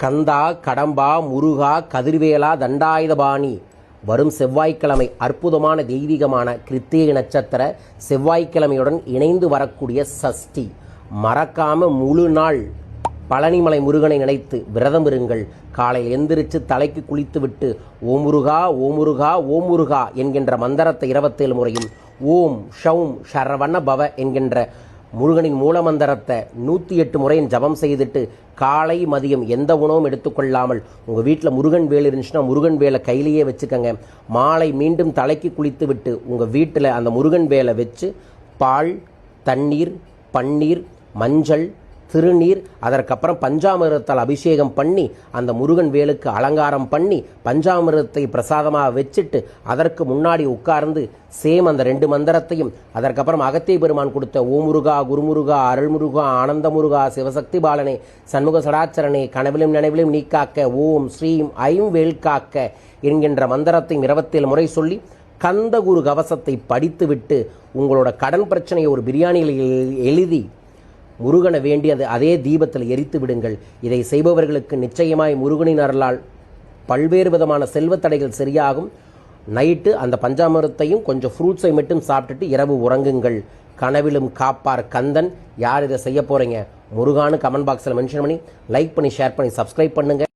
கந்தா, கடம்பா, முருகா, கதிர்வேலா, தண்டாயுதபாணி. வரும் செவ்வாய்க்கிழமை அற்புதமான தெய்வீகமான கிருத்திகை நட்சத்திர செவ்வாய்க்கிழமையுடன் இணைந்து வரக்கூடிய சஷ்டி. மறக்காம முழு நாள் பழனிமலை முருகனை நினைத்து விரதம் இருங்கள். காலையில் எந்திரிச்சு தலைக்கு குளித்து விட்டு ஓம் முருகா, ஓம் முருகா, ஓம் முருகா என்கின்ற மந்திரத்தை 27 முறையும், ஓம் ஷவும் ஷரவண பவ என்கின்ற முருகனின் மூலமந்திரத்தை 108 முறையும் ஜபம் செய்துட்டு காலை மதியம் எந்த உணவும் எடுத்துக்கொள்ளாமல் உங்கள் வீட்டில் முருகன் வேல் இருந்துச்சுன்னா முருகன் வேலை கையிலேயே வச்சுக்கோங்க. மாலை மீண்டும் தலைக்கு குளித்து விட்டு உங்கள் வீட்டில் அந்த முருகன் வேலை வச்சு பால், தண்ணீர், பன்னீர், மஞ்சள், திருநீர், அதற்கப்புறம் பஞ்சாமிரத்தால் அபிஷேகம் பண்ணி அந்த முருகன் வேலுக்கு அலங்காரம் பண்ணி பஞ்சாமிரத்தை பிரசாதமாக வச்சுட்டு அதற்கு முன்னாடி உட்கார்ந்து சேம் அந்த 2 மந்திரத்தையும், அதற்கப்புறம் அகத்திய பெருமான் கொடுத்த ஓ முருகா, குருமுருகா, அருள்முருகா, ஆனந்த முருகா, சிவசக்தி பாலனே, சண்முக சடாச்சரணே, கனவிலும் நினைவிலும் நீ காக்க, ஓம் ஸ்ரீம் ஐம் வேல் காக்க என்கின்ற மந்திரத்தையும் 27 முறை சொல்லி கந்தகுரு கவசத்தை படித்துவிட்டு உங்களோட கடன் பிரச்சனையை ஒரு பிரியாணியில் எழுதி முருகனை வேண்டி அதே தீபத்தில் எரித்து விடுங்கள். இதை செய்பவர்களுக்கு நிச்சயமாய் முருகனின் அருளால் பல்வேறு விதமான செல்வத்தடைகள் சரியாகும். நைட்டு அந்த பஞ்சாமிரத்தையும் கொஞ்சம் ஃப்ரூட்ஸை மட்டும் சாப்பிட்டுட்டு இரவு உறங்குங்கள். கனவிலும் காப்பார் கந்தன். யார் இதை செய்ய போகிறீங்க முருகான்னு கமெண்ட் பாக்ஸில் மென்ஷன் பண்ணி லைக் பண்ணி ஷேர் பண்ணி சப்ஸ்கிரைப் பண்ணுங்கள்.